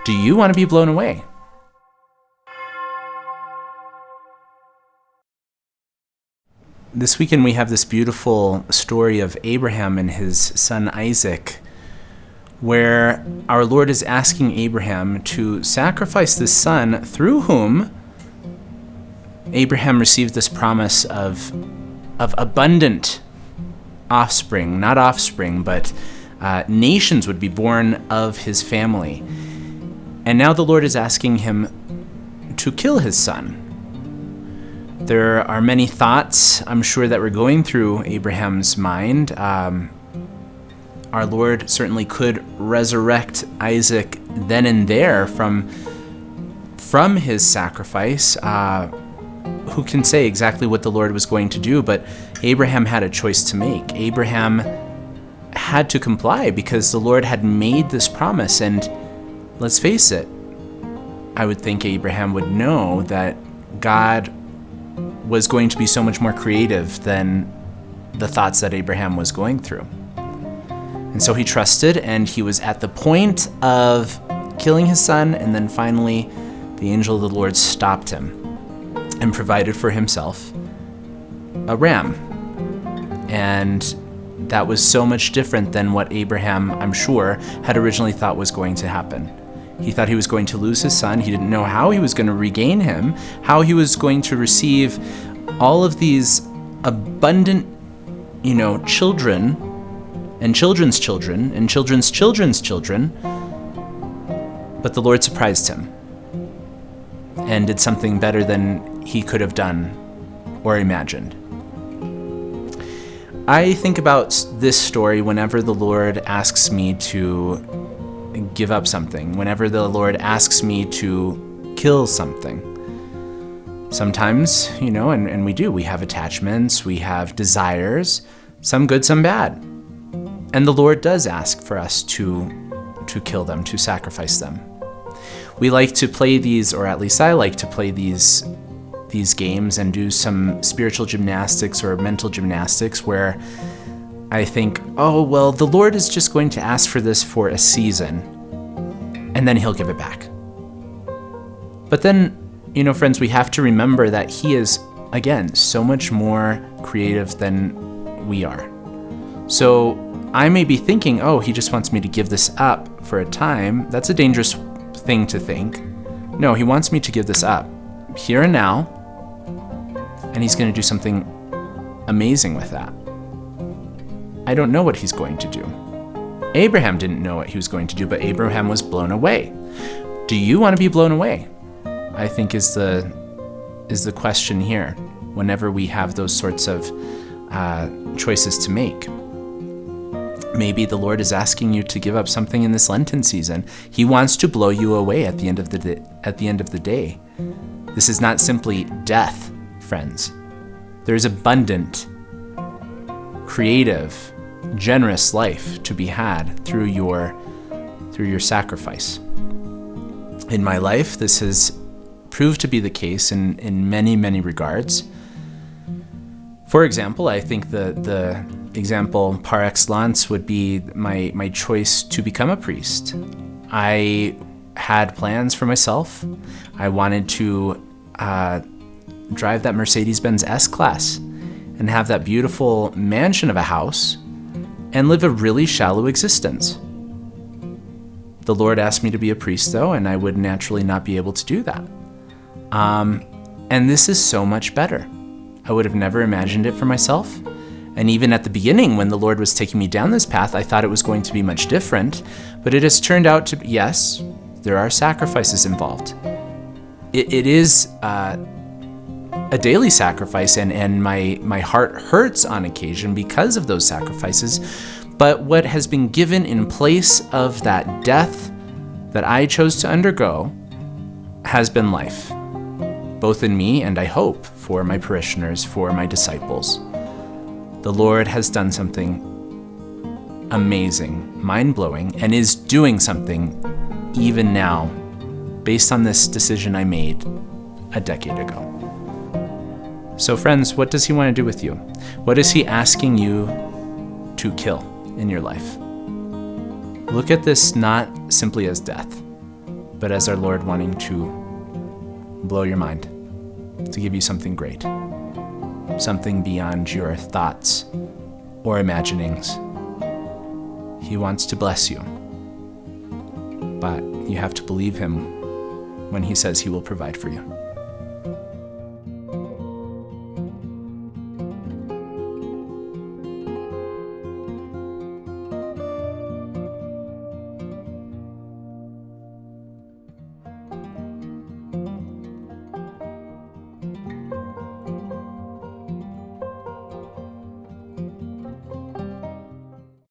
Do you want to be blown away? This weekend we have this beautiful story of Abraham and his son Isaac, where our Lord is asking Abraham to sacrifice this son through whom Abraham received this promise of abundant offspring, not offspring, but nations would be born of his family. And now the Lord is asking him to kill his son. There are many thoughts, I'm sure, that were going through Abraham's mind. Our Lord certainly could resurrect Isaac then and there from his sacrifice. Who can say exactly what the Lord was going to do? But Abraham had a choice to make. Abraham had to comply because the Lord had made this promise. And let's face it, I would think Abraham would know that God was going to be so much more creative than the thoughts that Abraham was going through. And so he trusted, and he was at the point of killing his son, and then finally the angel of the Lord stopped him and provided for himself a ram. And that was so much different than what Abraham, I'm sure, had originally thought was going to happen. He thought he was going to lose his son. He didn't know how he was going to regain him, how he was going to receive all of these abundant, children and children's children and children's children's children. But the Lord surprised him and did something better than he could have done or imagined. I think about this story whenever the Lord asks me to give up something, whenever the Lord asks me to kill something. Sometimes, and we do, we have attachments, we have desires, some good, some bad. And the Lord does ask for us to kill them, to sacrifice them. We like to play these, or at least I like to play these games and do some spiritual gymnastics or mental gymnastics where I think, oh, well, the Lord is just going to ask for this for a season, and then he'll give it back. But then, friends, we have to remember that he is, again, so much more creative than we are. So I may be thinking, oh, he just wants me to give this up for a time. That's a dangerous thing to think. No, he wants me to give this up here and now, and he's going to do something amazing with that. I don't know what he's going to do. Abraham didn't know what he was going to do, but Abraham was blown away. Do you want to be blown away? I think is the question here whenever we have those sorts of choices to make. Maybe the Lord is asking you to give up something in this Lenten season. He wants to blow you away at the end of the day. This is not simply death, friends. There's abundant, creative, generous life to be had through your sacrifice. In my life, this has proved to be the case in many, many regards. For example, I think the example par excellence would be my choice to become a priest. I had plans for myself. I wanted to drive that Mercedes-Benz S-Class and have that beautiful mansion of a house and live a really shallow existence. The Lord asked me to be a priest, though, and I would naturally not be able to do that. And this is so much better. I would have never imagined it for myself. And even at the beginning, when the Lord was taking me down this path, I thought it was going to be much different. But it has turned out to be, yes, there are sacrifices involved. It is a daily sacrifice, and my heart hurts on occasion because of those sacrifices. But what has been given in place of that death that I chose to undergo has been life, both in me and I hope for my parishioners, for my disciples. The Lord has done something amazing, mind-blowing, and is doing something even now based on this decision I made a decade ago. So friends, what does he want to do with you? What is he asking you to kill in your life? Look at this not simply as death, but as our Lord wanting to blow your mind, to give you something great, something beyond your thoughts or imaginings. He wants to bless you, but you have to believe him when he says he will provide for you.